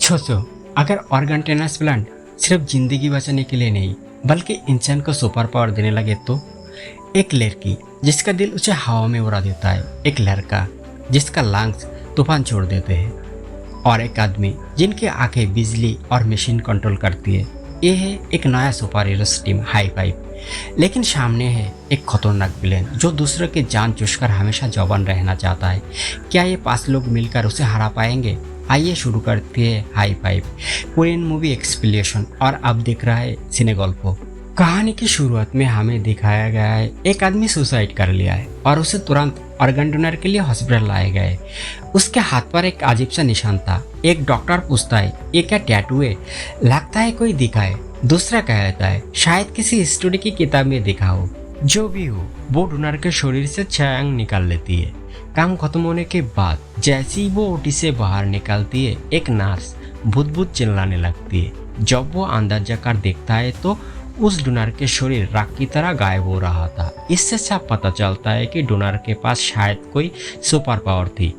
सोचो, अगर organ transplant सिर्फ जिंदगी बचाने के लिए नहीं बल्कि इंसान को सुपर पावर देने लगे तो? एक लड़की जिसका दिल उसे हवा में उड़ा देता है, एक लड़का जिसका लंग्स तूफान छोड़ देते हैं, और एक आदमी जिनकी आंखें बिजली और मशीन कंट्रोल करती है। ये है एक नया super heroes team high five. लेकिन सामने है एक खतरनाक विलेन जो दूसरों की जान चूसकर हमेशा जवान रहना चाहता है। क्या ये 5 लोग मिलकर उसे हरा पाएंगे? आइए शुरू करते हैं high five Korean movie explanation. और अब दिख रहा है सिनेगोल्फो। कहानी की शुरुआत में हमें दिखाया गया है एक आदमी सुसाइड कर लिया है और उसे तुरंत ऑर्गन डोनर के लिए हॉस्पिटल लाए गए। उसके हाथ पर एक अजीब सा निशान था। एक डॉक्टर पूछता है ये क्या टैटू है? लगता है कोई दिखाए। दूसरा कहता है शायद किसी स्टोरी की किताब में दिखा हो। जो भी हो, वो डोनर के शरीर से 6 अंग निकाल लेती है। काम खत्म होने के बाद जैसे ही वो ओटी से बाहर निकलती है, एक नर्स भूत भूत चिल्लाने लगती है। जब वो अंदर जाकर देखता है तो उस डोनर के शरीर राख की तरह गायब हो रहा था। इससे साफ पता चलता है कि डोनर के पास शायद कोई सुपर पावर थी।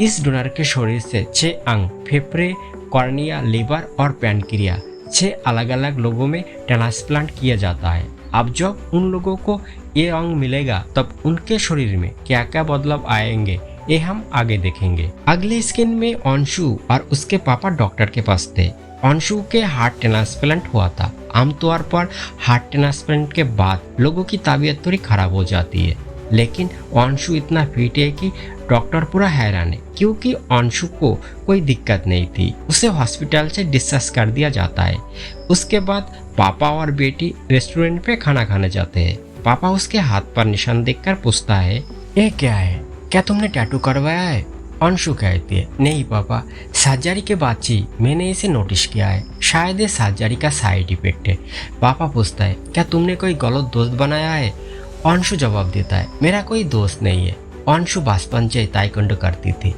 इस डोनर के शरीर से 6 अंग, फेफड़े, कॉर्निया, लिवर और पैनक्रिया 6 अलग अलग लोगों में ट्रांसप्लांट किया जाता है। अब जब उन लोगों को ये अंग मिलेगा तब उनके शरीर में क्या क्या बदलाव आएंगे ये हम आगे देखेंगे। अगले स्क्रीन में अंशु और उसके पापा डॉक्टर के पास थे। अंशु के हार्ट ट्रांसप्लांट हुआ था। आमतौर पर हार्ट ट्रांसप्लांट के बाद लोगों की तबीयत थोड़ी खराब हो जाती है, लेकिन अंशु इतना फिट है कि डॉक्टर पूरा हैरान है क्योंकि अंशु को कोई दिक्कत नहीं थी। उसे हॉस्पिटल से डिस्चार्ज कर दिया जाता है। उसके बाद पापा और बेटी रेस्टोरेंट पे खाना खाने जाते हैं। पापा उसके हाथ पर निशान देखकर पूछता है ये क्या है? क्या तुमने टैटू करवाया है? अंशु कहती है नहीं पापा, सर्जरी के बाद ही मैंने इसे नोटिस किया है। शायद ये सर्जरी का साइड इफेक्ट है। पापा पूछता है क्या तुमने कोई गलत दोस्त बनाया है? अंशु जवाब देता है मेरा कोई दोस्त नहीं है। अंशु बचपन से ताइक्वांडो करती थी,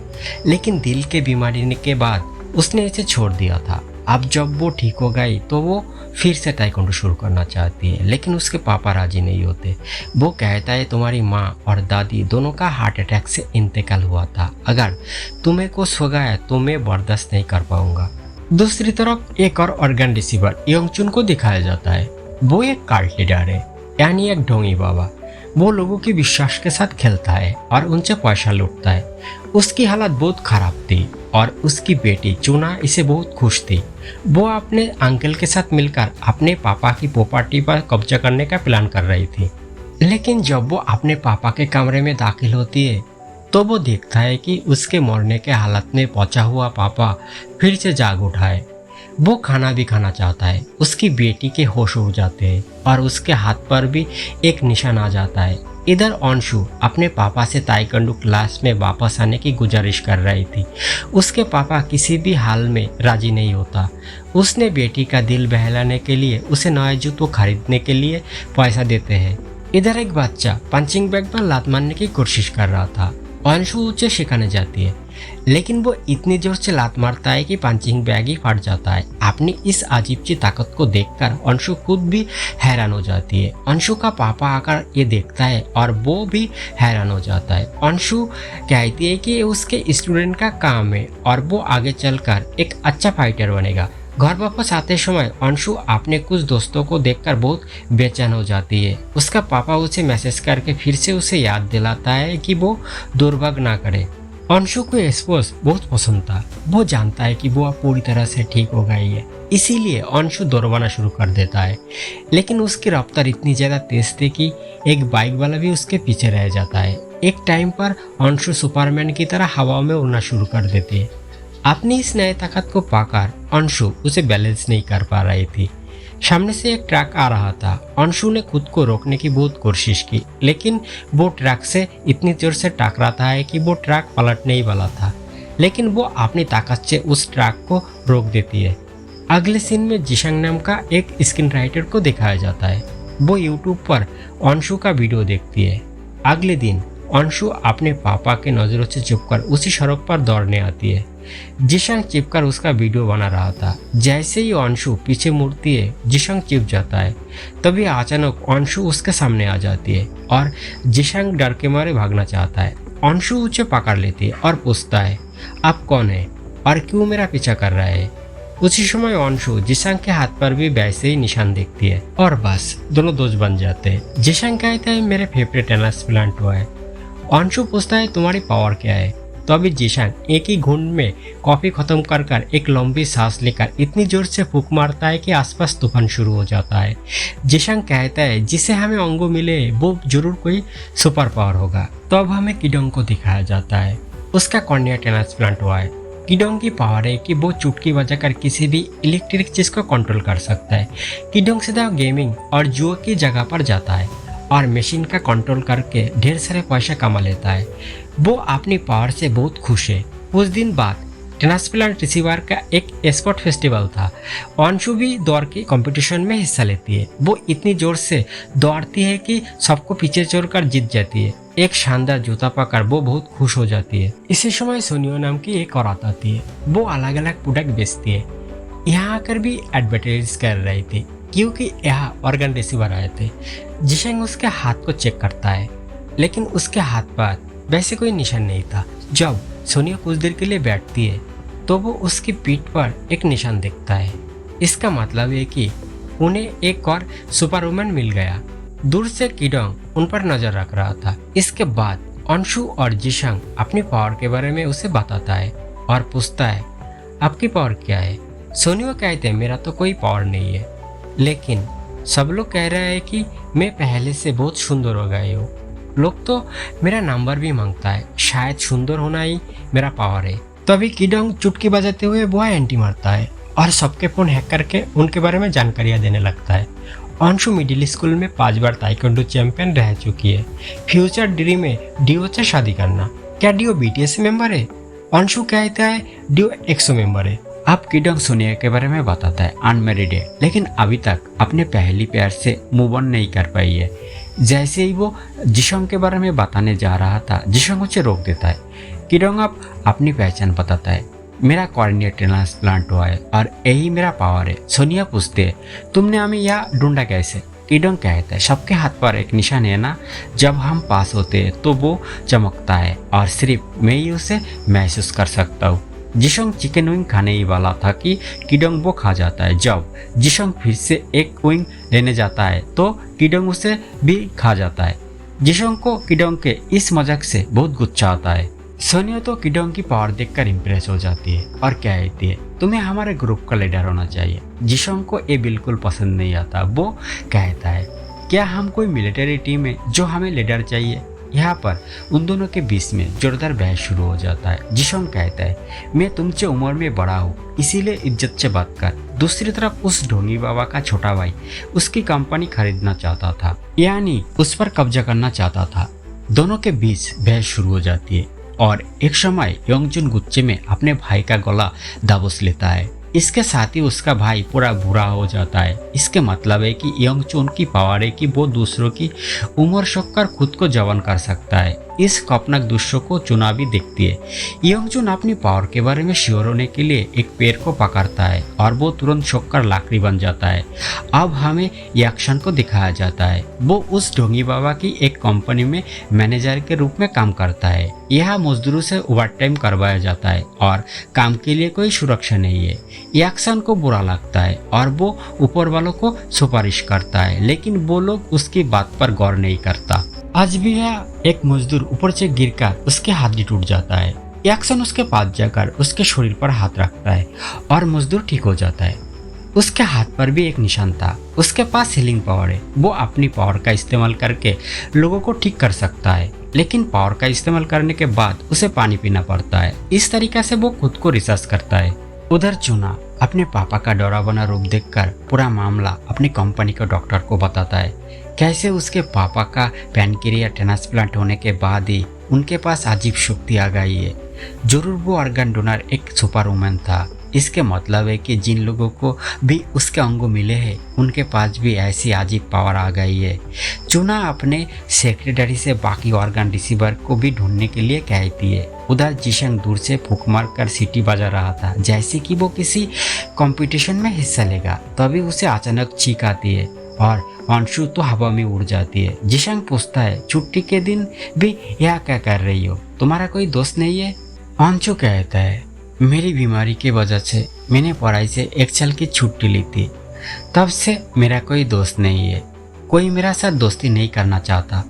लेकिन दिल के बीमारी के बाद उसने इसे छोड़ दिया था। अब जब वो ठीक हो गई तो वो फिर से ताइक्वांडो शुरू करना चाहती है, लेकिन उसके पापा राजी नहीं होते। वो कहता है तुम्हारी माँ और दादी दोनों का हार्ट अटैक से इंतकाल हुआ था। अगर तुम्हें कुछ हो गया तो मैं बर्दाश्त नहीं कर पाऊंगा। दूसरी तरफ एक और ऑर्गन रिसीवर योंगचुन को दिखाया जाता है। वो एक कार्ड लीडर है, यानी एक ढोंगी बाबा। वो लोगों के विश्वास के साथ खेलता है और उनसे पैसा लूटता है। उसकी हालत बहुत खराब थी और उसकी बेटी चुना इसे बहुत खुश थी। वो अपने अंकल के साथ मिलकर अपने पापा की प्रॉपर्टी पर कब्जा करने का प्लान कर रही थी। लेकिन जब वो अपने पापा के कमरे में दाखिल होती है तो वो देखता है कि उसके मरने के हालत में पहुंचा हुआ पापा फिर से जाग उठा है। वो खाना भी खाना चाहता है। उसकी बेटी के होश उड़ जाते हैं और उसके हाथ पर भी एक निशान आ जाता है। इधर अंशु अपने पापा से ताइक्वांडो क्लास में वापस आने की गुजारिश कर रही थी। उसके पापा किसी भी हाल में राजी नहीं होता। उसने बेटी का दिल बहलाने के लिए उसे नए जूते खरीदने के लिए पैसा देते हैं। इधर एक बच्चा पंचिंग बैग पर लात मारने की कोशिश कर रहा था। अंशु उसे सिखाने जाती है, लेकिन वो इतनी जोर से लात मारता है कि पंचिंग बैग ही फट जाता है। अपनी इस अजीब सी ताकत को देखकर अंशु खुद भी हैरान हो जाती है। अंशु का पापा आकर ये देखता है और वो भी हैरान हो जाता है। अंशु कहती है कि ये उसके स्टूडेंट का काम है और वो आगे चलकर एक अच्छा फाइटर बनेगा। घर वापस आते समय अंशु अपने कुछ दोस्तों को देखकर बहुत बेचैन हो जाती है। उसका पापा उसे मैसेज करके फिर से उसे याद दिलाता है कि वो दुर्भाग्य ना करे। अंशु को स्पोर्ट्स बहुत पसंद था। वो जानता है कि वो अब पूरी तरह से ठीक हो गई है, इसीलिए अंशु दौड़ना शुरू कर देता है। लेकिन उसकी रफ्तार इतनी ज़्यादा तेज थी कि एक बाइक वाला भी उसके पीछे रह जाता है। एक टाइम पर अंशु सुपरमैन की तरह हवा में उड़ना शुरू कर देती है। अपनी इस नई ताकत को पाकर अंशु उसे बैलेंस नहीं कर पा रही थी। सामने से एक ट्रक आ रहा था। अंशु ने खुद को रोकने की बहुत कोशिश की, लेकिन वो ट्रक से इतनी जोर से टकराता है कि वो ट्रक पलटने ही वाला था, लेकिन वो अपनी ताकत से उस ट्रक को रोक देती है। अगले सीन में जिशंग नाम का एक स्क्रीन राइटर को दिखाया जाता है। वो यूट्यूब पर अंशु का वीडियो देखती है। अगले दिन अंशु अपने पापा के नज़रों से छुपकर उसी सड़क पर दौड़ने आती है। जिशंग चिपकर उसका वीडियो बना रहा था। जैसे ही अंशु पीछे मुड़ती है, जिशंग चिप जाता है। तभी अचानक अंशु उसके सामने आ जाती है और जिशंग डर के मारे भागना चाहता है। अंशु उसे पकड़ लेती है और पूछता है आप कौन है? और क्यों मेरा पीछा कर रहा है। उसी समय अंशु जिशांग के हाथ पर भी वैसे ही निशान देखती है और बस दोनों दोस्त बन जाते हैं। जिशांग कहता है मेरे फेवरेट एनस प्लांट हुआ है। अंशु पूछता है तुम्हारी पावर क्या है। तो अभी जिशांग एक ही घूंट में कॉफी खत्म कर कर एक लंबी सांस लेकर इतनी जोर से फूंक मारता है कि आसपास तूफान शुरू हो जाता है। जिशांग कहता है जिसे हमें अंगू मिले वो जरूर कोई सुपर पावर होगा। तो अब हमें किडोंग को दिखाया जाता है। उसका कॉर्निया टेनस प्लांट हुआ है। किडोंग की पावर है कि वो चुटकी बजाकर किसी भी इलेक्ट्रिक चीज को कंट्रोल कर सकता है। किडोंग सीधा गेमिंग और जुआ की जगह पर जाता है और मशीन का कंट्रोल करके ढेर सारे पैसा कमा लेता है। वो अपनी पावर से बहुत खुश है। कुछ दिन बाद टेनस प्लांट रिसीवर का एक स्पोर्ट फेस्टिवल था। अंशु भी दौड़ के कंपटीशन में हिस्सा लेती है। वो इतनी जोर से दौड़ती है कि सबको पीछे छोड़कर जीत जाती है। एक शानदार जूता पाकर वो बहुत खुश हो जाती है। इसी समय सोनियो नाम की एक औरत आती है। वो अलग अलग प्रोडक्ट बेचती है। यहाँ आकर भी एडवर्टाइज कर रही थी क्योंकि यहाँ ऑर्गन रिसीवर आए थे। जिशांग उसके हाथ को चेक करता है लेकिन उसके हाथ पर वैसे कोई निशान नहीं था। जब सोनिया कुछ देर के लिए बैठती है तो वो उसकी पीठ पर एक निशान देखता है। इसका मतलब है कि उन्हें एक और सुपर वुमन मिल गया। दूर से किडोंग उन पर नजर रख रहा था। इसके बाद अंशु और जिशांग अपनी पावर के बारे में उसे बताता है और पूछता है आपकी पावर क्या है। सोनिया कहते हैं मेरा तो कोई पावर नहीं है लेकिन सब लोग कह रहे हैं कि मैं पहले से बहुत सुंदर हो गई हूँ। लोग तो मेरा नंबर भी मांगता है। शायद सुंदर होना ही मेरा पावर है। तभी किडोंग चुटकी बजाते हुए बुआ एंटी मारता है और सबके फोन हैक करके उनके बारे में जानकारियां देने लगता है। अंशु मिडिल स्कूल में 5 बार ताइक्वांडो चैंपियन रह चुकी है। फ्यूचर ड्रीम है डियो से शादी करना। क्या डियो बीटीएस मेंबर है? अंशु कहता है डियो एक्सो मेंबर है। अब किडोंग सोनिया के बारे में बताता है अनमेरिड है लेकिन अभी तक अपने पहली प्यार से मूव ऑन नहीं कर पाई है। जैसे ही वो जिशांग के बारे में बताने जा रहा था जिशांग उसे रोक देता है। किडोंग अब अपनी पहचान बताता है मेरा कॉर्निया टेनस प्लांट हुआ है और यही मेरा पावर है। सोनिया पूछते है तुमने हमें यहाँ ढूंढा कैसे। किडोंग कहता है सबके हाथ पर एक निशान है ना, जब हम पास होते हैं तो वो चमकता है और सिर्फ मैं ही उसे महसूस कर सकता हूँ। जिशांग चिकन विंग खाने ही वाला था कि किडोंग वो खा जाता है। जब जिशांग फिर से एक विंग लेने जाता है तो किडोंग उसे भी खा जाता है। जिशांग को किडोंग के इस मजाक से बहुत गुस्सा आता है। सोनिया तो किडोंग की पावर देखकर इम्प्रेस हो जाती है और कहती है तुम्हें हमारे ग्रुप का लीडर होना चाहिए। जिशांग को ये बिल्कुल पसंद नहीं आता। वो कहता है क्या हम कोई मिलिट्री टीम है जो हमें लीडर चाहिए। यहाँ पर उन दोनों के बीच में जोरदार बहस शुरू हो जाता है। जिशांग कहता है मैं तुमसे उम्र में बड़ा हूँ इसीलिए इज्जत से बात कर। दूसरी तरफ उस ढोंगी बाबा का छोटा भाई उसकी कंपनी खरीदना चाहता था यानी उस पर कब्जा करना चाहता था। दोनों के बीच बहस शुरू हो जाती है और एक समय योंगजुन गुस्से में अपने भाई का गला दबोच लेता है। इसके साथ ही उसका भाई पूरा बुरा हो जाता है। इसके मतलब है कि योंगजुन की पावर है कि वो दूसरों की उम्र शोक कर खुद को जवान कर सकता है। इस खौफनाक दृश्य को चुना भी देखती है। योंगजुन अपनी पावर के बारे में श्योर होने के लिए एक पेड़ को पकड़ता है और वो तुरंत शोक कर लाकड़ी बन जाता है। अब हमें एक्शन को दिखाया जाता है। वो उस ढोंगी बाबा की एक कंपनी में मैनेजर के रूप में काम करता है। यह मजदूरों से ओवरटाइम करवाया जाता है और काम के लिए कोई सुरक्षा नहीं है। एक्शन को बुरा लगता है और वो ऊपर वालों को सुपारिश करता है लेकिन वो लोग उसकी बात पर गौर नहीं करता। आज भी यह एक मजदूर ऊपर से गिरकर उसके हाथ ही टूट जाता है। एक्शन उसके पास जाकर उसके शरीर पर हाथ रखता है और मजदूर ठीक हो जाता है। उसके हाथ पर भी एक निशान था। उसके पास हीलिंग पावर है। वो अपनी पावर का इस्तेमाल करके लोगों को ठीक कर सकता है लेकिन पावर का इस्तेमाल करने के बाद उसे पानी पीना पड़ता है। इस तरीके से वो खुद को रिसर्च करता है। उधर चुना अपने पापा का डरावना रूप देखकर पूरा मामला अपनी कंपनी के डॉक्टर को बताता है। कैसे उसके पापा का पैनक्रियास ट्रांसप्लांट होने के बाद ही उनके पास अजीब शक्ति आ गई है। जरूर वो ऑर्गन डोनर एक सुपर वुमन था। इसके मतलब है कि जिन लोगों को भी उसके अंग मिले हैं उनके पास भी ऐसी अजीब पावर आ गई है। चुना अपने सेक्रेटरी से बाकी ऑर्गन रिसीवर को भी ढूंढने के लिए कहती है। उधर जिशांग दूर से फूंक मार कर सीटी बजा रहा था जैसे कि वो किसी कंपटीशन में हिस्सा लेगा। तभी उसे अचानक चीख आती है और अंशु तो हवा में उड़ जाती है। जिशांग पूछता है छुट्टी के दिन भी यह क्या कर रही हो, तुम्हारा कोई दोस्त नहीं है। अंशु कहता है मेरी बीमारी की वजह से मैंने पढ़ाई से 1 साल की छुट्टी ली थी। तब से मेरा कोई दोस्त नहीं है, कोई मेरा साथ दोस्ती नहीं करना चाहता।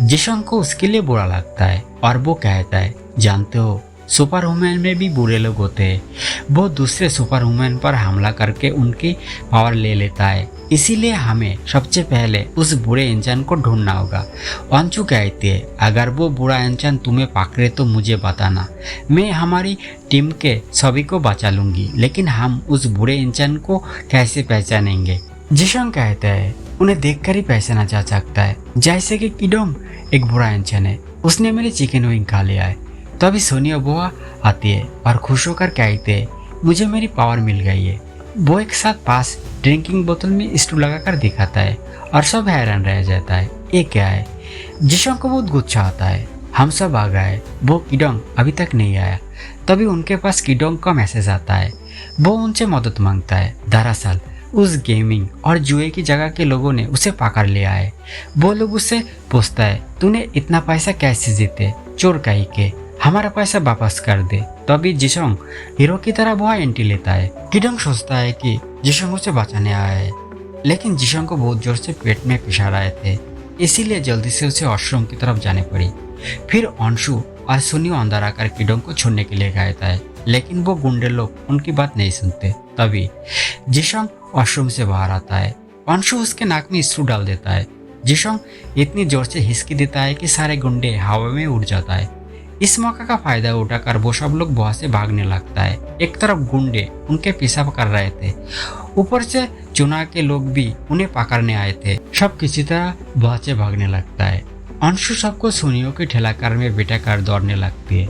जिशंग को उसके लिए बुरा लगता है और वो कहता है, जानते हो सुपर वुमेन में भी बुरे लोग होते हैं। वो दूसरे सुपर वुमेन पर हमला करके उनकी पावर ले लेता है, इसीलिए हमें सबसे पहले उस बुरे इंसान को ढूंढना होगा। अंशु कहती है, अगर वो बुरा इंसान तुम्हें पकड़े तो मुझे बताना, मैं हमारी टीम के सभी को बचा लूंगी, लेकिन हम उस बुरे इंसान को कैसे पहचानेंगे? जिशंग कहता है, उन्हें देखकर ही पहचाना जा सकता है, जैसे कि किडोंग एक बुरा इंसान है, उसने मेरी चिकन विंग खा लिया है। तभी सोनिया बुआ आती है और खुश होकर कहते हैं, मुझे मेरी पावर मिल गई है। वो एक साथ पास ड्रिंकिंग बोतल में स्टू लगाकर दिखाता है और सब हैरान रह जाता है, ये क्या है? जिशंग को बहुत गुस्सा आता है, हम सब आ गए, वो किडोंग अभी तक नहीं आया। तभी उनके पास किडोंग का मैसेज आता है, वो उनसे मदद मांगता है। दरअसल उस गेमिंग और जुए की जगह के लोगों ने उसे पकड़ लिया है। वो लोग उससे पूछता है, तूने इतना पैसा कैसे जीते? चोर कहीं के, हमारा पैसा वापस कर दे। तभी जिशंग हीरो की तरह वह एंट्री लेता है। किडोंग सोचता है कि जिशंग उसे बचाने आया है, लेकिन जिशंग को बहुत जोर से पेट में पिसा रहे थे, इसीलिए जल्दी से उसे वॉशरूम की तरफ जाने पड़ी। फिर अंशु और सुनियो अंदर आकर किडोंग को छोड़ने के लिए कहता है, लेकिन वो गुंडे लोग उनकी बात नहीं सुनते। तभी जिशंग वॉशरूम से बाहर आता है। अंशु उसके नाक में स्क्रू डाल देता है। जिशंग इतनी जोर से हिसकी देता है कि सारे गुंडे हवा में उड़ जाता है। इस मौका का फायदा उठाकर वो सब लोग वहां से भागने लगता है। एक तरफ गुंडे उनके पीछा कर रहे थे, ऊपर से चुनाव के लोग भी उन्हें पकड़ने आए थे। सब किसी तरह वहां से भागने लगता है। अंशु सबको सुनियो की ठेलाकार में बिठाकर दौड़ने लगती है।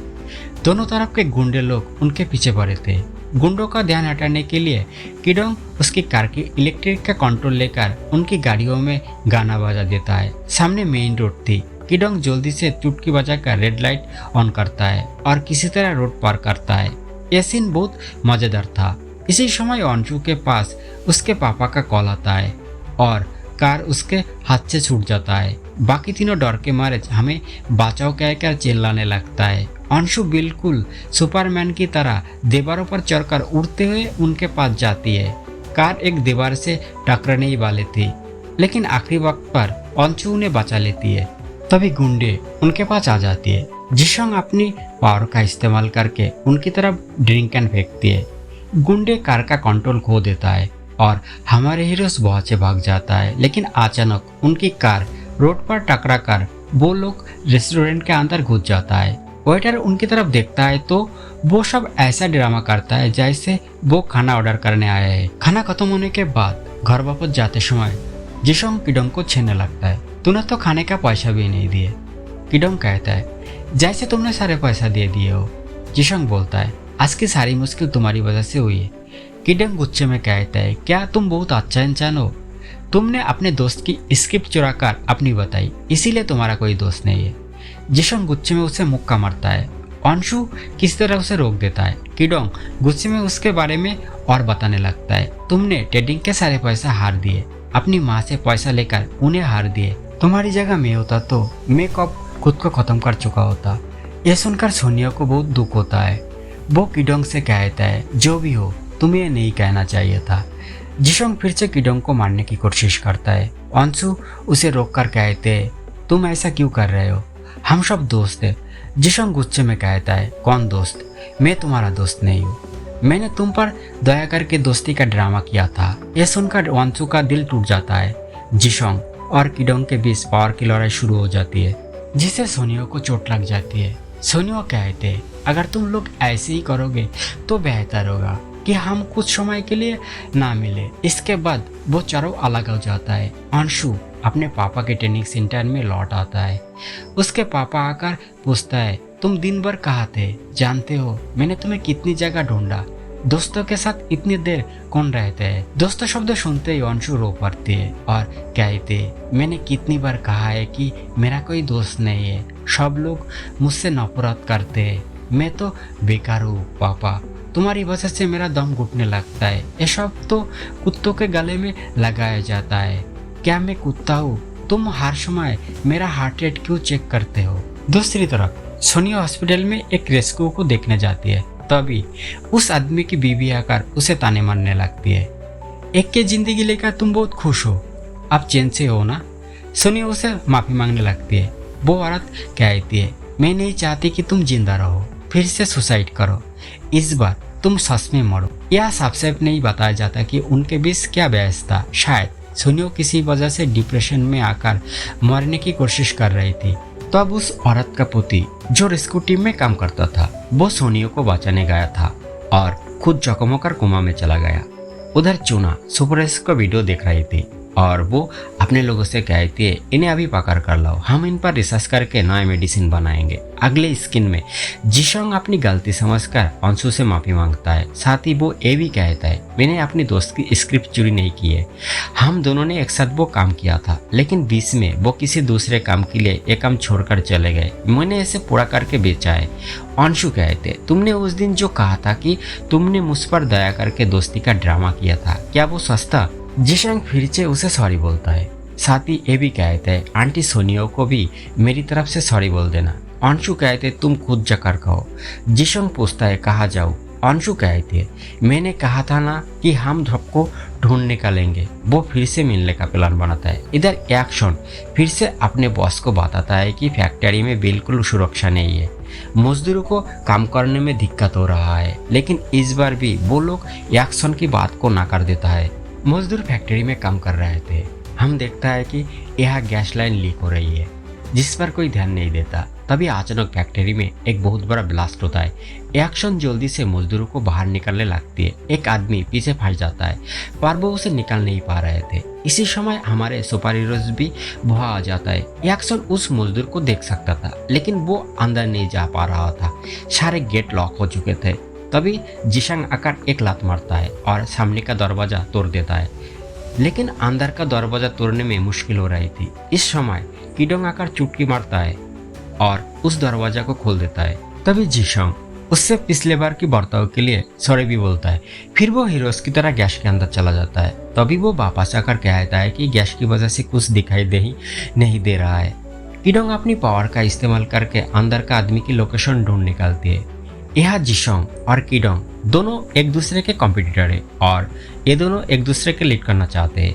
दोनों तरफ के गुंडे लोग उनके पीछे पड़े थे। गुंडों का ध्यान हटाने के लिए किडोंग उसकी कार की इलेक्ट्रिक का कंट्रोल लेकर उनकी गाड़ियों में गाना बजा देता है। सामने मेन रोड थी। किडोंग जल्दी से चुटकी बजाकर रेड लाइट ऑन करता है और किसी तरह रोड पार करता है। यह सीन बहुत मजेदार था। इसी समय अंशु के पास उसके पापा का कॉल आता है और कार उसके हाथ से छूट जाता है। बाकी तीनों डर के मारे हमें बचाओ कहकर चिल्लाने लगता है। अंशु बिल्कुल सुपरमैन की तरह दीवारों पर चढ़कर उड़ते हुए उनके पास जाती है। कार एक दीवार से टकराने ही वाली थी, लेकिन आखिरी वक्त पर अंशु उन्हें बचा लेती है। तभी गुंडे उनके पास आ जाती है। जिशंग अपनी पावर का इस्तेमाल करके उनकी तरफ ड्रिंक कैन फेंकती है। गुंडे कार का कंट्रोल खो देता है और हमारे हीरोस बहुत से भाग जाता है, लेकिन अचानक उनकी कार रोड पर टकरा कर वो लोग रेस्टोरेंट के अंदर घुस जाता है। वेटर उनकी तरफ देखता है तो वो सब ऐसा ड्रामा करता है जैसे वो खाना ऑर्डर करने आया है। खाना खत्म होने के बाद घर वापस जाते समय जिशंग किडोंग को छेड़ने लगता है, तूने तो खाने का पैसा भी नहीं दिए। किडोंग कहता है, जैसे तुमने सारे पैसा दे दिए हो। जिशंग बोलता है, आज की सारी मुश्किल तुम्हारी वजह से हुई है। किडोंग गुस्से में कहता है, क्या तुम बहुत अच्छा इंसान हो? तुमने अपने दोस्त की स्क्रिप्ट चुराकर अपनी बताई, इसीलिए तुम्हारा कोई दोस्त नहीं है। जिशंग गुस्से में उसे मुक्का मारता है। अंशु किस तरह उसे रोक देता है। किडोंग गुस्से में उसके बारे में और बताने लगता है, तुमने ट्रेडिंग के सारे पैसा हार दिए, अपनी माँ से पैसा लेकर उन्हें हार दिए। तुम्हारी जगह मैं होता तो मैं कब खुद को खत्म कर चुका होता। यह सुनकर सोनिया को बहुत दुख होता है। वो किडोंग से कहता है, जो भी हो तुम्हें ये नहीं कहना चाहिए था। जिशंग फिर से किडोंग को मारने की कोशिश करता है। अंशु उसे रोककर कहते हैं, तुम ऐसा क्यों कर रहे हो? हम सब दोस्त हैं। जिशंग गुस्से में कहता है, कौन दोस्त? मैं तुम्हारा दोस्त नहीं हूँ। मैंने तुम पर दया करके दोस्ती का ड्रामा किया था। यह सुनकर अंशु का दिल टूट जाता है। जिशंग और किडोंग के बीच पावर की लड़ाई शुरू हो जाती है, जिससे सोनियो को चोट लग जाती है। सोनियो कहते हैं, अगर तुम लोग ऐसे ही करोगे तो बेहतर होगा कि हम कुछ समय के लिए ना मिले। इसके बाद वो चारों अलग हो जाता है। अंशु अपने पापा के ट्रेनिंग सेंटर में लौट आता है। उसके पापा आकर पूछता है, तुम दिन भर कहाँ थे? जानते हो मैंने तुम्हें कितनी जगह ढूंढा। दोस्तों के साथ इतनी देर कौन रहते हैं? दोस्तों शब्द सुनते ही अंशु रो पड़ती है और कहते, मैंने कितनी बार कहा है कि मेरा कोई दोस्त नहीं है। सब लोग मुझसे नफरत करते हैं। मैं तो बेकार हूँ पापा, तुम्हारी वजह से मेरा दम घुटने लगता है। ये सब तो कुत्तों के गले में लगाया जाता है। क्या मैं कुत्ता हूँ? तुम हर समय मेरा हार्ट रेट क्यों चेक करते हो? दूसरी तरफ सोनिया हॉस्पिटल में एक रेस्क्यू को देखने जाती है। तभी उस आदमी की बीवी आकर उसे ताने मारने लगती है। एक की जिंदगी लेकर तुम बहुत खुश हो, आप चैन से हो ना। सोनिया उसे माफी मांगने लगती है। वो औरत कहती है, मैं नहीं चाहती कि तुम जिंदा रहो, फिर से सुसाइड करो, इस बार तुम सच में मरो। यह साफ साफ नहीं बताया जाता कि उनके बीच क्या बहस था। शायद सोनिया किसी वजह से डिप्रेशन में आकर मरने की कोशिश कर रही थी। तब उस औरत का पति जो रेस्क्यू टीम में काम करता था, वो सोनिया को बचाने गया था और खुद जख्म होकर कोमा में चला गया। उधर चूना सुपर को वीडियो देख रही थी और वो अपने लोगों से कहती है, इन्हें अभी पकड़ कर लाओ, हम इन पर रिसर्च करके नए मेडिसिन बनाएंगे। अगले स्किन में जिशोंग अपनी गलती समझकर अंशु से माफी मांगता है। साथ ही वो ये भी कहता है, मैंने अपनी दोस्त की स्क्रिप्ट चोरी नहीं की है, हम दोनों ने एक साथ वो काम किया था, लेकिन बीच में वो किसी दूसरे काम के लिए ये काम छोड़कर चले गए, मैंने इसे पूरा करके बेचा है। अंशु कहते, तुमने उस दिन जो कहा था कि तुमने मुझ पर दया करके दोस्ती का ड्रामा किया था, क्या वो सच था? जिशोंग फिर से उसे सॉरी बोलता है। साथ ही ये भी कहते हैं, आंटी सोनिया को भी मेरी तरफ से सॉरी बोल देना। अंशु कहते, तुम खुद जाकर कहो। जिशोंग पूछता है, कहाँ जाऊँ? अंशु कहती है, मैंने कहा था ना कि हम सबको ढूंढ निकालेंगे। वो फिर से मिलने का प्लान बनाता है। इधर एक्शन फिर से अपने बॉस को बताता है कि फैक्ट्री में बिल्कुल सुरक्षा नहीं है, मजदूरों को काम करने में दिक्कत हो रहा है। लेकिन इस बार भी वो लोग एक्शन की बात को नकार देता है। मजदूर फैक्ट्री में काम कर रहे थे। हम देखता है कि यह गैस लाइन लीक हो रही है, जिस पर कोई ध्यान नहीं देता। तभी अचानक फैक्ट्री में एक बहुत बड़ा ब्लास्ट होता है। एक्शन जल्दी से मजदूरों को बाहर निकालने लगती है। एक आदमी पीछे फंस जाता है, पर वो उसे निकाल नहीं पा रहे थे। इसी समय हमारे सुपर हीरोज भी वहां आ जाता है। एक्शन उस मजदूर को देख सकता था, लेकिन वो अंदर नहीं जा पा रहा था, सारे गेट लॉक हो चुके थे। तभी जिशोंग आकर एक लात मारता है और सामने का दरवाजा तोड़ देता है, लेकिन अंदर का दरवाजा तोड़ने में मुश्किल हो रही थी। इस समय किडोंग आकर चुटकी मारता है और उस दरवाजा को खोल देता है। तभी जिशोंग उससे पिछले बार की बर्ताव के लिए सॉरी भी बोलता है। फिर वो हीरोज की तरह गैस के अंदर चला जाता है। तभी वो वापस आकर कहता है कि गैस की वजह से कुछ दिखाई नहीं दे रहा है। किडोंग अपनी पावर का इस्तेमाल करके अंदर का आदमी की लोकेशन ढूंढ निकालती है। यह जिशोंग और किडोंग दोनों एक दूसरे के कॉम्पिटिटर है और ये दोनों एक दूसरे के लीड करना चाहते हैं।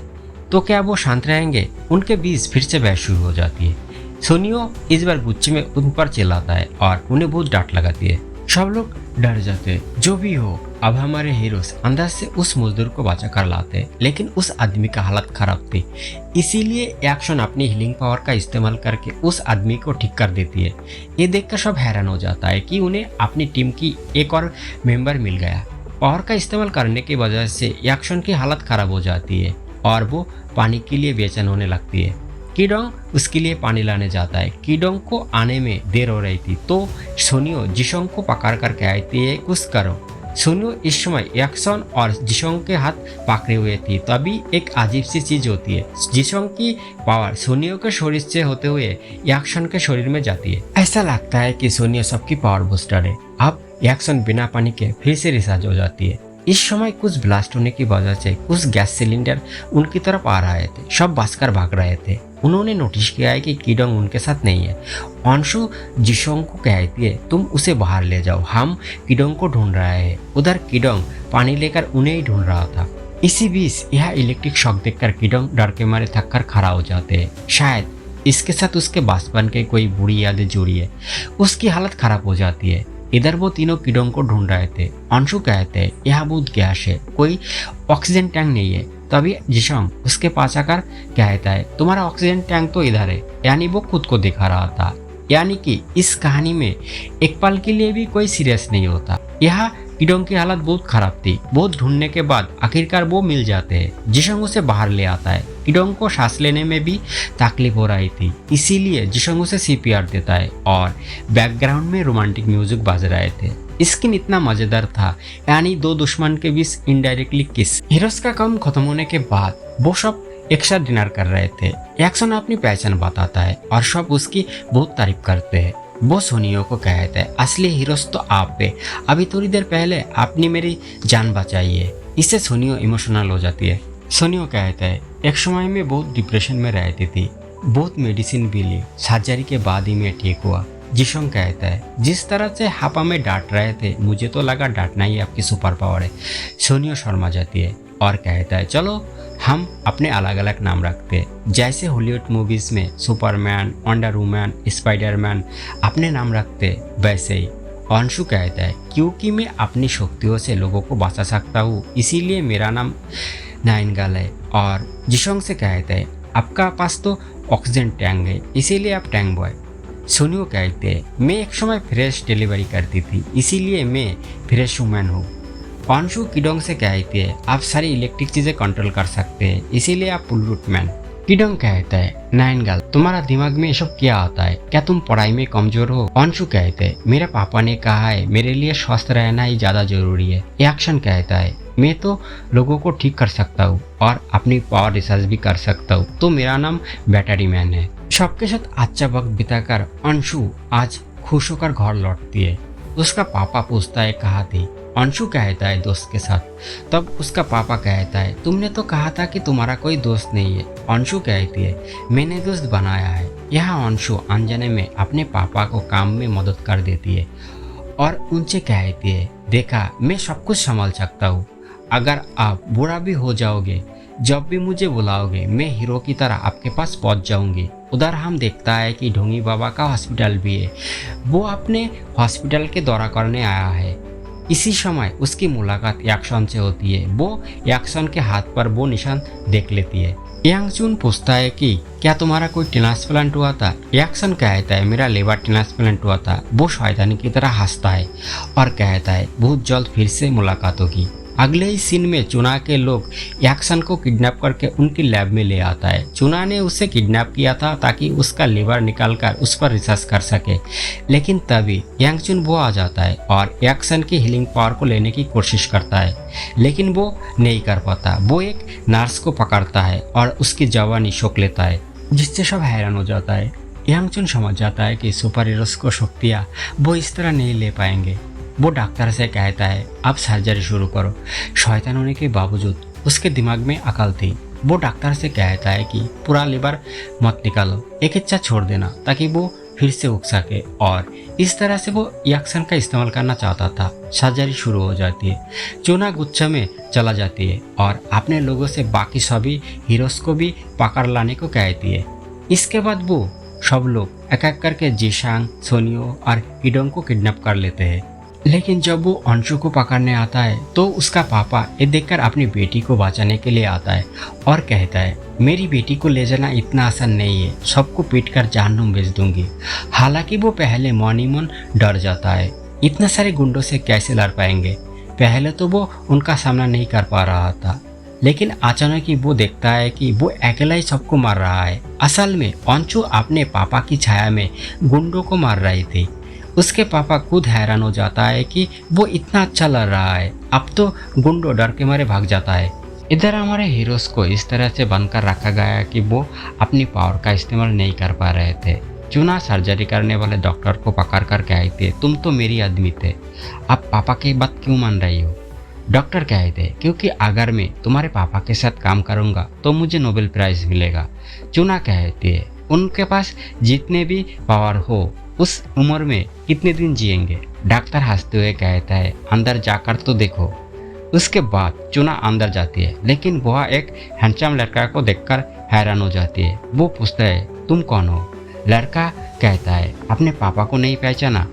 तो क्या वो शांत रहेंगे? उनके बीच फिर से बहस शुरू हो जाती है। सोनियो इस बार गुस्से में उन पर चिल्लाता है और उन्हें बहुत डांट लगाती है। सब लोग डर जाते हैं। जो भी हो, अब हमारे हीरोज अंदर से उस मजदूर को बचा कर लाते हैं, लेकिन उस आदमी का हालत खराब थी, इसीलिए एक्शन अपनी हीलिंग पावर का इस्तेमाल करके उस आदमी को ठीक कर देती है। ये देखकर सब हैरान हो जाता है कि उन्हें अपनी टीम की एक और मेंबर मिल गया। पावर का इस्तेमाल करने की वजह से एक्शन की हालत खराब हो जाती है और वो पानी के लिए बेचैन होने लगती है। किडोंग उसके लिए पानी लाने जाता है। किडोंग को आने में देर हो रही थी, तो सोनियो जिशोंग को पकड़ कर कहती है, कुछ करो। सोनियो इस समय एक्शन और जिशोंग के हाथ पकड़े हुए थी। तभी एक अजीब सी चीज होती है। जिशोंग की पावर सोनियो के शरीर से होते हुए एक्शन के शरीर में जाती है। ऐसा लगता है कि सोनियो सबकी पावर बूस्टर है। अब एक्शन बिना पानी के फिर से रिचार्ज हो जाती है। इस समय कुछ ब्लास्ट होने की वजह से कुछ गैस सिलेंडर उनकी तरफ आ रहे थे। सब बचकर भाग रहे थे। उन्होंने नोटिस किया है कि किडोंग उनके साथ नहीं है। अंशु जिशोंग को कहती है, तुम उसे बाहर ले जाओ, हम किडोंग को ढूंढ रहे हैं। उधर किडोंग पानी लेकर उन्हें ही ढूंढ रहा था। इसी बीच यह इलेक्ट्रिक शॉक देखकर किडोंग डर के मारे थककर खड़ा हो जाते हैं। शायद इसके साथ उसके बचपन के कोई बुरी यादें जुड़ी है। उसकी हालत खराब हो जाती है। इधर वो तीनों किडोंग को ढूंढ रहे थे। अंशु कहते हैं, यह बहुत गैस है, कोई ऑक्सीजन टैंक नहीं है। तभी जिशोंग उसके पास आकर कहता है, तुम्हारा ऑक्सीजन टैंक तो इधर है। यानी वो खुद को दिखा रहा था। यानी कि इस कहानी में एक पल के लिए भी कोई सीरियस नहीं होता। यह किडोंग की हालत बहुत खराब थी। बहुत ढूंढने के बाद आखिरकार वो मिल जाते हैं। जिशोंग उसे बाहर ले आता है। किडोंग को सांस लेने में भी तकलीफ हो रही थी, इसीलिए जिशोंग उसे सीपीआर देता है और बैकग्राउंड में रोमांटिक म्यूजिक बज रहे थे। स्किन इतना मजेदार था, यानी दो दुश्मन के बीच इनडायरेक्टली किस। हीरोज का काम खत्म होने के बाद वो सब एक साथ डिनर कर रहे थे। एक्शन अपनी पहचान बताता है और सब उसकी बहुत तारीफ करते हैं। वो सोनियो को कहते हैं, असली हीरोज तो आप पे, अभी थोड़ी देर पहले आपने मेरी जान बचाई है। इससे सोनियो इमोशनल हो जाती है। सोनियो कहता है, एक समय में बहुत डिप्रेशन में रहती थी, बहुत मेडिसिन भी ली, सर्जरी के बाद ही मैं ठीक हुआ। जिशोंग कहता है, जिस तरह से हापा में डांट रहे थे मुझे तो लगा डांटना ही आपकी सुपर पावर है। सोनियो शर्मा जाती है और कहता है, चलो हम अपने अलग अलग नाम रखते हैं, जैसे हॉलीवुड मूवीज में सुपरमैन, वंडर वुमन, स्पाइडरमैन अपने नाम रखते वैसे ही। अंशु कहता है, क्योंकि मैं अपनी शक्तियों से लोगों को बचा सकता हूँ इसीलिए मेरा नाम नाइनगाल है। और जिशोंग से कहते हैं, आपका पास तो ऑक्सीजन टैंक है इसीलिए आप टैंक बॉय। सोनियो कहते हैं, मैं एक समय फ्रेश डिलीवरी करती थी इसीलिए मैं फ्रेश वुमन हूँ। अंशु किडोंग से कहती है, आप सारी इलेक्ट्रिक चीजें कंट्रोल कर सकते हैं इसीलिए आप पुलरूट मैन। किडोंग कहता है, नाइनगाल तुम्हारा दिमाग में ये सब क्या आता है, क्या तुम पढ़ाई में कमजोर हो? अंशु कहते हैं, मेरे पापा ने कहा है मेरे लिए स्वस्थ रहना ही ज्यादा जरूरी है। एक्शन कहता है, मैं तो लोगों को ठीक कर सकता हूँ और अपनी पावर रिसर्च भी कर सकता हूँ, तो मेरा नाम बैटरी मैन है। सबके साथ अच्छा वक्त बिताकर अंशु आज खुश होकर घर लौटती है। उसका पापा पूछता है, कहाँ थी? अंशु कहता है, दोस्त के साथ। तब उसका पापा कहता है, तुमने तो कहा था कि तुम्हारा कोई दोस्त नहीं है। अंशु कहती है, मैंने दोस्त बनाया है। यहाँ अंशु अनजाने में अपने पापा को काम में मदद कर देती है और उनसे कहती है, देखा मैं सब कुछ संभाल सकता हूँ, अगर आप बुरा भी हो जाओगे जब भी मुझे बुलाओगे मैं हीरो की तरह आपके पास पहुंच जाऊंगी। उधर हम देखता है कि ढोंगी बाबा का हॉस्पिटल भी है, वो अपने हॉस्पिटल के दौरा करने आया है। इसी समय उसकी मुलाकात याक्सन से होती है। वो याक्सन के हाथ पर वो निशान देख लेती है। यांगचून पूछता है कि क्या तुम्हारा कोई ट्रांसप्लांट हुआ था? याक्सन कहता है, मेरा लिवर ट्रांसप्लांट हुआ था। वो शैतानी की तरह हंसता है और कहता है, बहुत जल्द फिर से मुलाकात होगी। अगले ही सीन में चुना के लोग याक्सन को किडनैप करके उनकी लैब में ले आता है। चुना ने उसे किडनैप किया था ताकि उसका लिवर निकालकर उस पर रिसर्च कर सके, लेकिन तभी यांगचुन वो आ जाता है और याक्सन की हीलिंग पावर को लेने की कोशिश करता है, लेकिन वो नहीं कर पाता। वो एक नर्स को पकड़ता है और उसकी जवानी शोक लेता है, जिससे सब हैरान हो जाता है। यांगचुन समझ जाता है कि सुपर हीरोज को शक्तियाँ वो इस तरह नहीं ले पाएंगे। वो डॉक्टर से कहता है, अब सर्जरी शुरू करो। शैतान होने के बावजूद उसके दिमाग में अकल थी। वो डॉक्टर से कहता है कि पूरा लिवर मत निकालो, एक हिस्सा छोड़ देना ताकि वो फिर से उग सके, और इस तरह से वो याक्सन का इस्तेमाल करना चाहता था। सर्जरी शुरू हो जाती है। चूना गुच्छा में चला जाती है और अपने लोगों से बाकी सभी हीरोज को भी पकड़ लाने को कहती है। इसके बाद वो सब लोग एक एक करके जिशांग, सोनियो और किडोंग को किडनैप कर लेते हैं। लेकिन जब वो अंशु को पकड़ने आता है तो उसका पापा ये देखकर अपनी बेटी को बचाने के लिए आता है और कहता है, मेरी बेटी को ले जाना इतना आसान नहीं है, सबको पीट कर जहन्नुम भेज दूंगी। हालांकि वो पहले मन ही मन डर जाता है, इतने सारे गुंडों से कैसे लड़ पाएंगे। पहले तो वो उनका सामना नहीं कर पा रहा था, लेकिन अचानक ही वो देखता है कि वो अकेला ही सबको मार रहा है। असल में अंशु अपने पापा की छाया में गुंडों को मार रही थी। उसके पापा खुद हैरान हो जाता है कि वो इतना अच्छा लड़ रहा है, अब तो गुंडो डर के मारे भाग जाता है। इधर हमारे हीरोज को इस तरह से बंद कर रखा गया कि वो अपनी पावर का इस्तेमाल नहीं कर पा रहे थे। चुना सर्जरी करने वाले डॉक्टर को पकड़ कर कहते, तुम तो मेरी आदमी थे, अब पापा की बात क्यों मान रही हो? डॉक्टर कहते, क्योंकि अगर मैं तुम्हारे पापा के साथ काम करूंगा तो मुझे नोबेल प्राइज मिलेगा। चुना कहती है, उनके पास जितने भी पावर हो उस उम्र में कितने दिन जिएंगे? डॉक्टर हंसते हुए कहता है, अंदर जाकर तो देखो। उसके बाद चुना अंदर जाती है, लेकिन वह एक हैंडसम लड़का को देखकर हैरान हो जाती है। वो पूछता है, तुम कौन हो? लड़का कहता है, अपने पापा को नहीं पहचाना?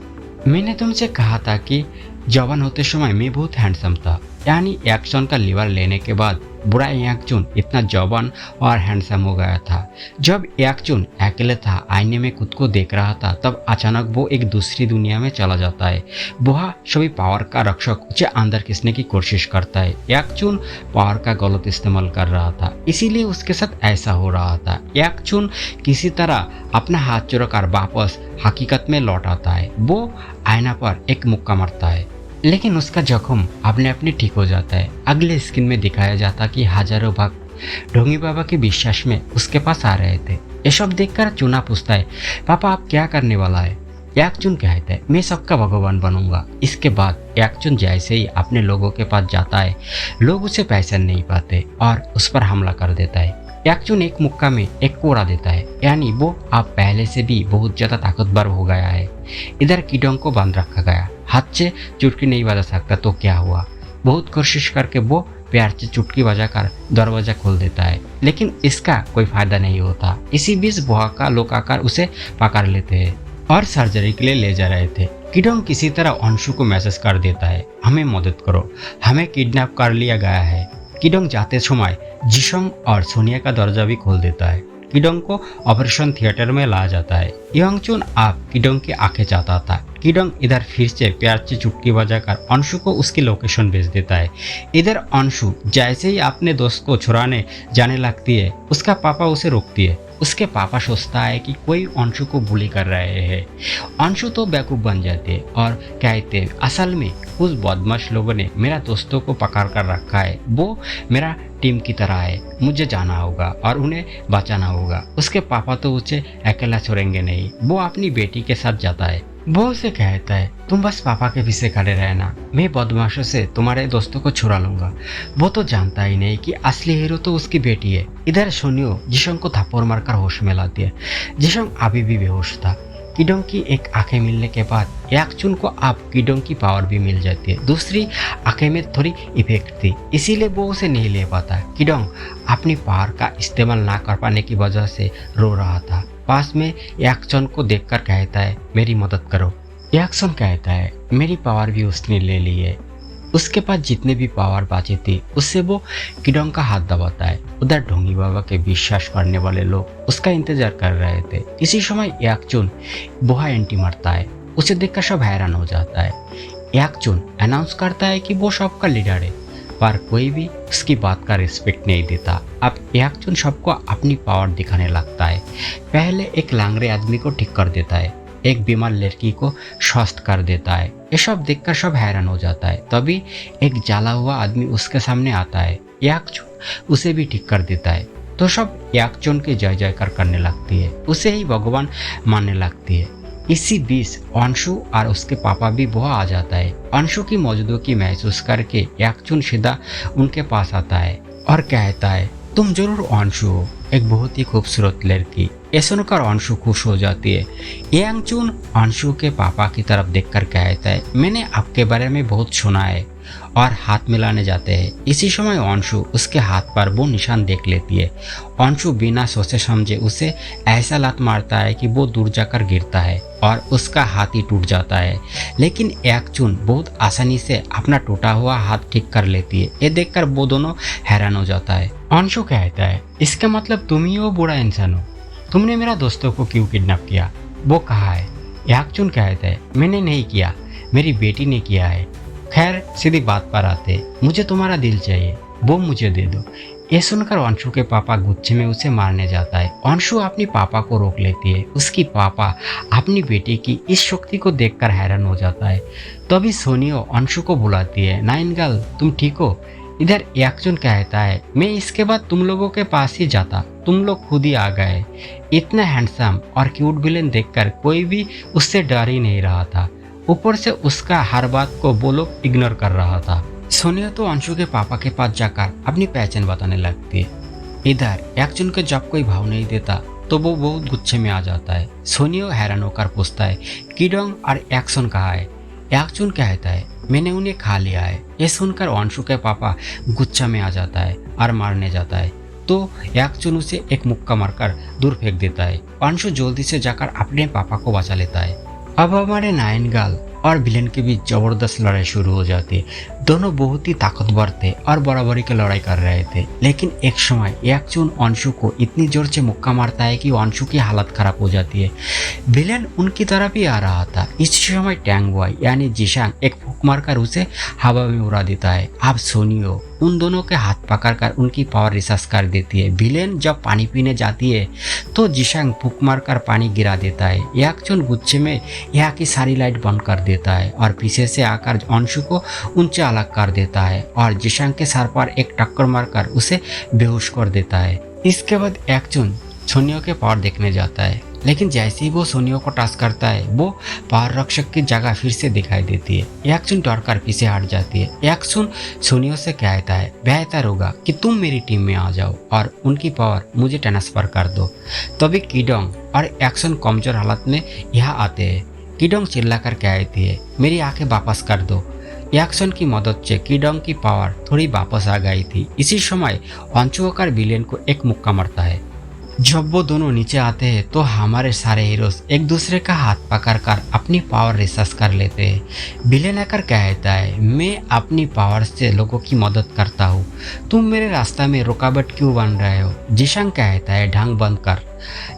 मैंने तुमसे कहा था कि जवान होते समय मैं बहुत हैंडसम था। यानी एक्शन का लिवर लेने के बाद बुरा याकचुन इतना जवान और हैंडसम हो गया था। जब याकचुन अकेले था, आईने में खुद को देख रहा था, तब अचानक वो एक दूसरी दुनिया में चला जाता है। वह सभी पावर का रक्षक उसे अंदर खींचने की कोशिश करता है। याकचुन पावर का गलत इस्तेमाल कर रहा था, इसीलिए उसके साथ ऐसा हो रहा था। याकचुन किसी तरह अपना हाथ चुराकर वापस हकीकत में लौट आता है। वो आईना पर एक मुक्का मारता है, लेकिन उसका जख्म अपने अपने ठीक हो जाता है। अगले स्क्रीन में दिखाया जाता कि हजारों भक्त ढोंगी बाबा के विश्वास में उसके पास आ रहे थे। ये सब देखकर चुना पूछता है, पापा आप क्या करने वाला है? याकचुन कहता है, मैं सबका भगवान बनूंगा। इसके बाद याकचुन जैसे ही अपने लोगों के पास जाता है, लोग उसे पहचान नहीं पाते और उस पर हमला कर देता है। याकचुन एक मुक्का में एक को उड़ा देता है, यानी वो अब पहले से भी बहुत ज्यादा ताकतवर हो गया है। इधर किडोंग को बांध रखा गया, हाथ से चुटकी नहीं बजा सकता तो क्या हुआ। बहुत कोशिश करके वो प्यार से चुटकी बजाकर दरवाजा खोल देता है, लेकिन इसका कोई फायदा नहीं होता। इसी बीच बुआ का लोग आकर उसे पकड़ लेते हैं और सर्जरी के लिए ले जा रहे थे। किडोंग किसी तरह अंशु को मैसेज कर देता है, हमें मदद करो, हमें किडनैप कर लिया गया है। किडोंग जाते समय जिशोंग और सोनिया का दरवाजा भी खोल देता है। किडोंग को ऑपरेशन थिएटर में लाया जाता है। योंगचुन आप किडोंग की आंखें चाहता था। किडोंग इधर फिर से प्यार से चुटकी बजाकर अंशु को उसकी लोकेशन भेज देता है। इधर अंशु जैसे ही अपने दोस्त को छुड़ाने जाने लगती है, उसका पापा उसे रोकती है। उसके पापा सोचता है कि कोई अंशु को बुली कर रहे हैं। अंशु तो बेवकूफ बन जाते हैं और कहते हैं असल में उस बदमाश लोगों ने मेरा दोस्तों को पकड़ कर रखा है, वो मेरा टीम की तरह है, मुझे जाना होगा और उन्हें बचाना होगा। उसके पापा तो उसे अकेला छोड़ेंगे नहीं, वो अपनी बेटी के साथ जाता है। वो उसे कहता है तुम बस पापा के पीछे खड़े रहना, मैं बदमाशों से तुम्हारे दोस्तों को छुड़ा लूंगा। वो तो जानता ही नहीं कि असली हीरो तो उसकी बेटी है। इधर सोनियो जिशोंग को थप्पड़ मारकर होश में लाती है। जिशोंग अभी भी बेहोश था। किडोंग की एक आंखें मिलने के बाद याकचुन को अब किडोंग की पावर भी मिल जाती है। दूसरी आंखें में थोड़ी इफेक्ट थी, इसीलिए वो उसे नहीं ले पाता। किडोंग अपनी पावर का इस्तेमाल ना कर पाने की वजह से रो रहा था। पास में याकचुन को देखकर कहता है मेरी मदद करो। याकचुन कहता है मेरी पावर भी उसने ले ली है। उसके पास जितने भी पावर बाची थी उससे वो किडोंग का हाथ दबाता है। उधर ढोंगी बाबा के विश्वास करने वाले लोग उसका इंतजार कर रहे थे। इसी समय याकचुन बोहा एंटी मारता है। उसे देखकर सब हैरान हो जाता है। याकचुन अनाउंस करता है कि वो सबका लीडर है, पर कोई भी उसकी बात का रिस्पेक्ट नहीं देता। अब याकचुन सबको अपनी पावर दिखाने लगता है। पहले एक लांगड़े आदमी को ठीक कर देता है, एक बीमार लड़की को स्वस्थ कर देता है। ये सब देखकर सब हैरान हो जाता है। तभी एक जला हुआ आदमी उसके सामने आता है। याकचुन उसे भी ठीक कर देता है। तो सब याकचुन की जय जयकार करने लगती है, उसे ही भगवान मानने लगती है। इसी बीच अंशु और उसके पापा भी वहाँ आ जाता है। अंशु की मौजूदगी महसूस करके याकचुन सीधा उनके पास आता है और कहता है तुम जरूर अंशु हो, एक बहुत ही खूबसूरत लड़की। ये सुनकर अंशु खुश हो जाती है। याकचुन अंशु के पापा की तरफ देखकर कहता है मैंने आपके बारे में बहुत सुना है, और हाथ मिलाने जाते हैं। इसी समय अंशु उसके हाथ पर वो निशान देख लेती है। अंशु बिना सोचे समझे उसे ऐसा लात मारता है कि वो दूर जाकर गिरता है और उसका हाथ ही टूट जाता है। लेकिन याकचुन बहुत आसानी से अपना टूटा हुआ हाथ ठीक कर लेती है। ये देखकर वो दोनों हैरान हो जाता है। अंशु कहता है इसका मतलब तुम ही वो बुरा इंसान हो, तुमने मेरा दोस्तों को क्यों किडनैप किया? वो कहा है। याकचुन कहता है मैंने नहीं किया, मेरी बेटी ने किया है। खैर सीधी बात पर आते, मुझे तुम्हारा दिल चाहिए, वो मुझे दे दो। ये सुनकर अंशु के पापा गुस्से में उसे मारने जाता है। अंशु अपनी पापा को रोक लेती है। उसकी पापा अपनी बेटी की इस शक्ति को देखकर हैरान हो जाता है। तभी सोनियो अंशु को बुलाती है, नाइनगाल तुम ठीक हो? इधर याकचुन कहता है मैं इसके बाद तुम लोगों के पास ही जाता, तुम लोग खुद ही आ गए। इतना हैंडसम और क्यूट विलेन देखकर कोई भी उससे डर ही नहीं रहा था। ऊपर से उसका हर बात को वो लोग इग्नोर कर रहा था। सोनिया तो अंशु के पापा के पास जाकर अपनी पहचान बताने लगती है। इधर याकचुन को जब कोई भाव नहीं देता तो वो बहुत गुस्से में आ जाता है। सोनिया हैरान होकर पूछता है किडोंग और याकचुन कहाँ है? याकचुन कहता है मैंने उन्हें खा लिया है। ये सुनकर अंशु के पापा गुस्सा में आ जाता है और मारने जाता है, तो याकचुन उसे एक मुक्का मारकर दूर फेंक देता है। अंशु जल्दी से जाकर अपने पापा को बचा लेता है। अब हमारे नाइनगाल और विलेन के बीच जबरदस्त लड़ाई शुरू हो जाती है। दोनों बहुत ही ताकतवर थे और बराबरी की लड़ाई कर रहे थे। लेकिन एक समय याकचुन अंशु को इतनी जोर से मुक्का मारता है कि अंशु की हालत खराब हो जाती है। विलेन उनकी तरफ ही आ रहा था। इस समय टैंग बॉय यानी जिशांग एक फूंक मारकर उसे हवा में उड़ा देता है। अब सोनियो उन दोनों के हाथ पकड़कर उनकी पावर रिसर्च कर देती है। विलेन जब पानी पीने जाती है तो जिशांग फूंक मारकर पानी गिरा देता है। याकचुन गुस्से में यहाँ की सारी लाइट बंद कर देता है और पीछे से आकर अंशु को ऊंचे अलग कर देता है और जिशांग के सर पर एक टक्कर मारकर उसे बेहोश कर देता है। इसके बाद याकचुन सोनियो के पावर देखने जाता है, लेकिन जैसे ही वो सोनियो को टच करता है वो पावर रक्षक की जगह फिर से दिखाई देती है। याकचुन डर कर पीछे हट जाती है। याकचुन सोनियो से कहता है बेहतर होगा कि तुम मेरी टीम में आ जाओ और उनकी पावर मुझे ट्रांसफर कर दो। तभी किडोंग और याकचुन कमजोर हालत में यहाँ आते हैं। कीडोंग चिल्लाकर कहती है, मेरी आंखें वापस कर दो। एक्शन की मदद से कीडोंग की पावर थोड़ी वापस आ गई थी। इसी समय अंशु आकर विलेन को एक मुक्का मारता है। जब वो दोनों नीचे आते हैं तो हमारे सारे हीरोज एक दूसरे का हाथ पकड़कर अपनी पावर रिसर्च कर लेते हैं। विलेन आकर कहता है, मैं अपनी पावर से लोगों की मदद करता हूँ, तुम मेरे रास्ते में रुकावट क्यों बन रहे हो। जिशंग कहता है, ढंग बंद कर।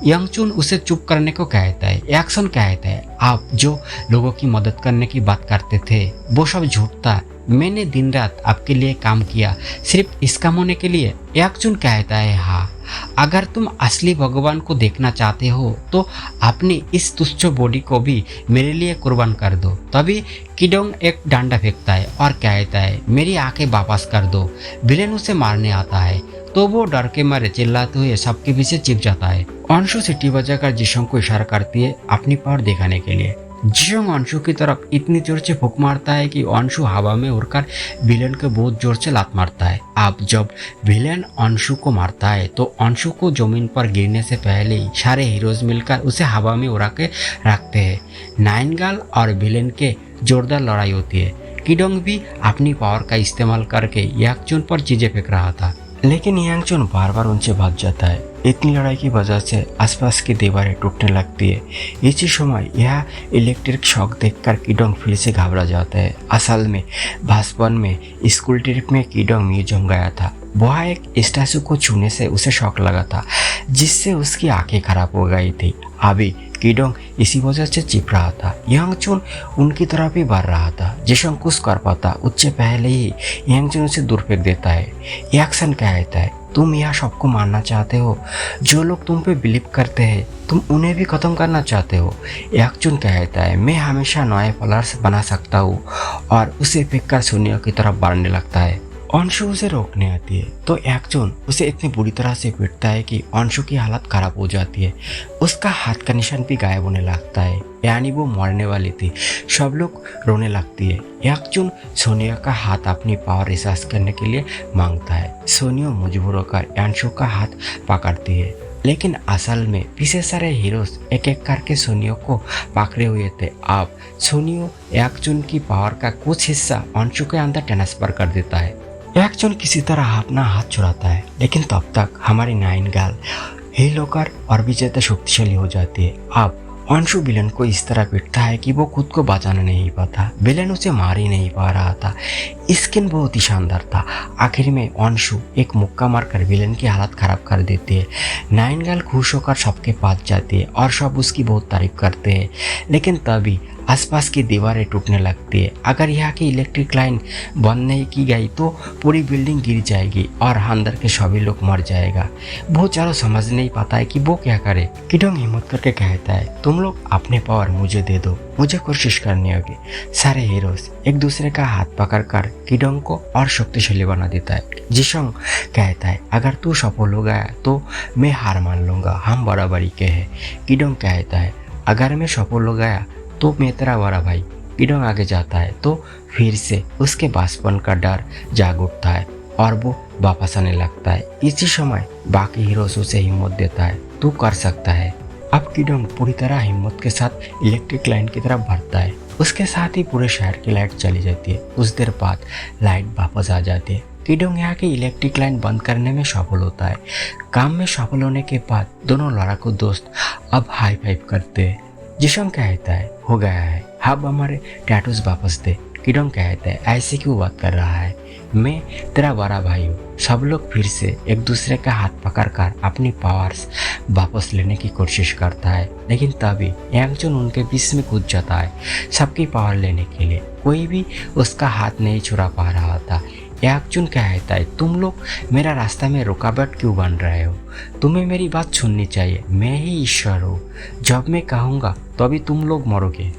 यंगचुन उसे चुप करने को कहता है। एक्शन कहता है, आप जो लोगों की मदद करने की बात करते थे वो सब झूठ था। मैंने दिन रात आपके लिए काम किया, सिर्फ इस काम होने के लिए। एक्चुन कहता है, हाँ, अगर तुम असली भगवान को देखना चाहते हो तो अपनी इस तुच्छ बॉडी को भी मेरे लिए कुर्बान कर दो। तभी कीडोंग एक डंडा फेंकता है और कहता है, मेरी आंखें वापस कर दो। विलेन उसे मारने आता है तो वो डर के मारे चिल्लाते हुए सबके पीछे छिप जाता है। अंशु सीटी बजाकर जिशोंग को इशारा करती है अपनी पावर दिखाने के लिए। जिशोंग अंशु की तरफ इतनी जोर से फूंक मारता है कि अंशु हवा में उड़कर विलेन को बहुत जोर से लात मारता है। अब जब विलेन अंशु को मारता है तो अंशु को जमीन पर गिरने से पहले ही सारे हीरोज मिलकर उसे हवा में उड़ा के रखते हैं। नाइनगाल और विलेन के जोरदार लड़ाई होती है। कीडोंग भी अपनी पावर का इस्तेमाल करके यांगचुन पर चीजें फेंक रहा था, लेकिन यांगचुन बार बार उनसे भाग जाता है। इतनी लड़ाई की वजह से आसपास की दीवारें टूटने लगती है। इसी समय यह इलेक्ट्रिक शॉक देखकर कीडोंग फिर से घबरा जाता है। असल में बचपन में स्कूल ट्रिप में कीडोंग म्यूजियम गया था। वहाँ एक स्टैचू को छूने से उसे शॉक लगा था, जिससे उसकी आंखें खराब हो गई थी। अभी कीडोंग इसी वजह से चिप रहा था। यांगचुन उनकी तरफ ही बढ़ रहा था। जिशोंग कुछ कर पाता उससे पहले ही यांगचुन उसे दूर फेंक देता है। एक्शन कहता है, तुम यह सबको मारना चाहते हो, जो लोग तुम पे बिलीव करते हैं, तुम उन्हें भी खत्म करना चाहते हो। यांगचुन कहता है, मैं हमेशा नए फॉलोअर्स बना सकता हूँ, और उसे फेंककर सोनिया की तरफ बढ़ने लगता है। अंशु उसे रोकने आती है तो एक्चुन उसे इतनी बुरी तरह से पीटता है कि अंशु की हालत खराब हो जाती है। उसका हाथ का निशान भी गायब होने लगता है, यानी वो मरने वाली थी। सब लोग रोने लगती है। एक्चुन सोनिया का हाथ अपनी पावर रिसर्च करने के लिए मांगता है। सोनिया मजबूर होकर अंशु का हाथ पकड़ती है, लेकिन असल में पीछे सारे हीरोज एक एक करके सोनियो को पकड़े हुए थे। अब सोनियो एक्चुन की पावर का कुछ हिस्सा अंशु के अंदर ट्रांसफर कर देता है। एक्चुन किसी तरह अपना हाथ छुड़ाता है, लेकिन तब तक हमारी नाइनगाल हील होकर और भी ज्यादा शक्तिशाली हो जाती है। अब अंशु विलन को इस तरह पीटता है कि वो खुद को बचाना नहीं पाता। विलन उसे मार ही नहीं पा रहा था। स्किन बहुत ही शानदार था। आखिर में अंशु एक मुक्का मारकर विलन की हालत खराब कर देती है। नाइनगाल खुश होकर सबके पास जाती है और सब उसकी बहुत तारीफ करते हैं, लेकिन तभी आसपास की दीवारें टूटने लगती है। अगर यहाँ की इलेक्ट्रिक लाइन बंद नहीं की गई तो पूरी बिल्डिंग गिर जाएगी और अंदर के सभी लोग मर जाएगा। वो चारों समझ नहीं पाता है कि वो क्या करे। कीडोंग हिम्मत करके कहता है, तुम लोग अपने पावर मुझे दे दो, मुझे कोशिश करनी होगी। सारे हीरोज एक दूसरे का हाथ पकड़कर कीडोंग को और शक्तिशाली बना देता है। जिशोंग कहता है, अगर तू सफल हो गया तो मैं हार मान लूंगा, हम बराबरी के हैं। कीडोंग कहता है, अगर मैं सफल हो गया तो मैं तेरा बड़ा भाई। कीडोंग आगे जाता है तो फिर से उसके बचपन का डर जाग उठता है और वो वापस आने लगता है। इसी समय बाकी हीरोज उसे हिम्मत देता है, तू कर सकता है। अब कीडोंग पूरी तरह हिम्मत के साथ इलेक्ट्रिक लाइन की तरफ बढ़ता है। उसके साथ ही पूरे शहर की लाइट चली जाती है। कुछ देर बाद लाइट वापस आ जाती है। कीडोंग यहाँ की इलेक्ट्रिक लाइन बंद करने में सफल होता है। काम में सफल होने के बाद दोनों लड़ाकू दोस्त अब हाई फाइव करते हैं। जिशोंग कहता है, हो गया है, अब हमारे टैटूज वापस दे। कीडोंग कहता है, ऐसे क्यों बात कर रहा है, मैं तेरा बड़ा भाई हूँ। सब लोग फिर से एक दूसरे का हाथ पकड़कर अपनी पावर्स वापस लेने की कोशिश करता है, लेकिन तभी यांगचुन उनके बीच में कूद जाता है सबकी पावर लेने के लिए। कोई भी उसका हाथ नहीं छुड़ा पा रहा था। यांगचुन कहता है, तुम लोग मेरा रास्ता में रुकावट क्यों बन रहे हो, तुम्हें मेरी बात सुननी चाहिए, मैं ही ईश्वर हूँ, जब मैं कहूँगा तभी तुम लोग मरोगे।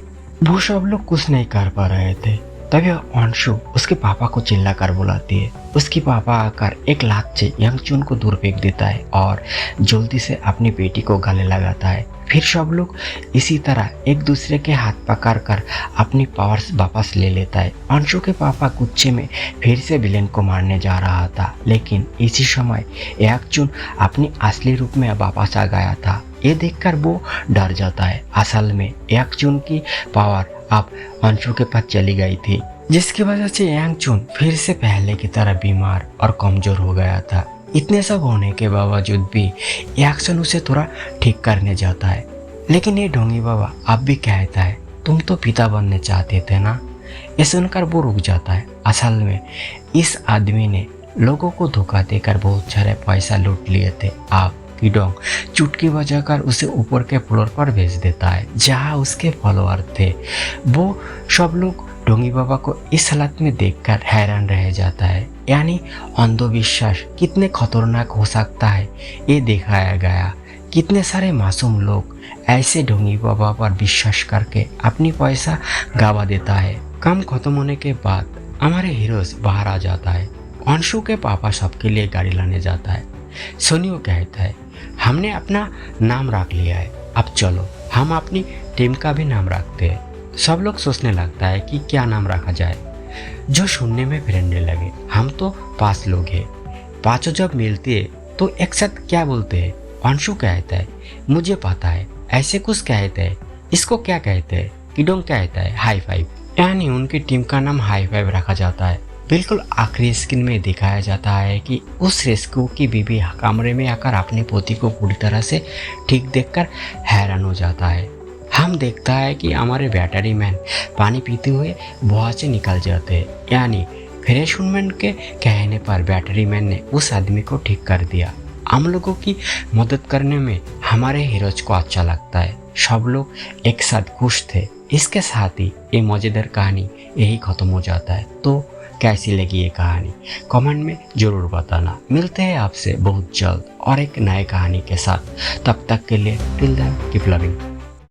वो सब लोग कुछ नहीं कर पा रहे थे। तभी अंशु उसके पापा को चिल्ला कर बुलाती है। उसकी पापा आकर एक लात से यांगचुन को दूर फेंक देता है और जल्दी से अपनी बेटी को गले लगाता है। फिर सब लोग इसी तरह एक दूसरे के हाथ पकड़कर अपनी पावर्स वापस ले लेता है। अंशु के पापा गुस्से में फिर से विलेन को मारने जा रहा था, लेकिन इसी समय यांगचुन अपनी असली रूप में वापस आ गया था। ये देखकर वो डर जाता है। असल में यांग चुन की पावर अब अंशु के पास चली गई थी, जिसकी वजह से यांग चुन फिर से पहले की तरह बीमार और कमजोर हो गया था। इतने सब होने के बावजूद भी यांग चुन उसे थोड़ा ठीक करने जाता है, लेकिन ये ढोंगी बाबा अब भी कहता है तुम तो पिता बनने चाहते थे ना। ये सुनकर वो रुक जाता है। असल में इस आदमी ने लोगों को धोखा देकर बहुत सारे पैसा लूट लिए थे। आप किडोंग चुटकी बजाकर उसे ऊपर के फ्लोर पर भेज देता है जहां उसके फॉलोअर थे। वो सब लोग ढोंगी बाबा को इस हालत में देखकर हैरान रह जाता है। यानी अंधविश्वास कितने खतरनाक हो सकता है ये दिखाया गया। कितने सारे मासूम लोग ऐसे ढोंगी बाबा पर विश्वास करके अपनी पैसा गवा देता है। काम खत्म होने के बाद हमारे हीरोज बाहर आ जाता है। अंशु के पापा सबके लिए गाड़ी लाने जाता है। सोनियो कहता है हमने अपना नाम रख लिया है, अब चलो हम अपनी टीम का भी नाम रखते हैं। सब लोग सोचने लगता है कि क्या नाम रखा जाए, जो सुनने में फ्रेंडली लगे। हम तो 5 लोग हैं, पांचों जब मिलते हैं तो एक साथ क्या बोलते हैं। अंशु कहता है मुझे पता है, ऐसे कुछ कहते हैं। इसको क्या कहते हैं? किडोंग कहता है हाई फाइव। यानी उनकी टीम का नाम हाई फाइव रखा जाता है। बिल्कुल आखिरी स्क्रीन में दिखाया जाता है कि उस रेस्क्यू की बीबी कमरे में आकर अपने पोती को पूरी तरह से ठीक देखकर हैरान हो जाता है। हम देखता है कि हमारे बैटरी मैन पानी पीते हुए वहाँ से निकल जाते हैं। यानी फ्रेशमैन के कहने पर बैटरी मैन ने उस आदमी को ठीक कर दिया। हम लोगों की मदद करने में हमारे हीरोज को अच्छा लगता है। सब लोग एक साथ खुश थे। इसके साथ ही ये मज़ेदार कहानी यही खत्म हो जाता है। तो कैसी लगी ये कहानी कमेंट में ज़रूर बताना। मिलते हैं आपसे बहुत जल्द और एक नए कहानी के साथ। तब तक के लिए टिल देन कीप लविंग।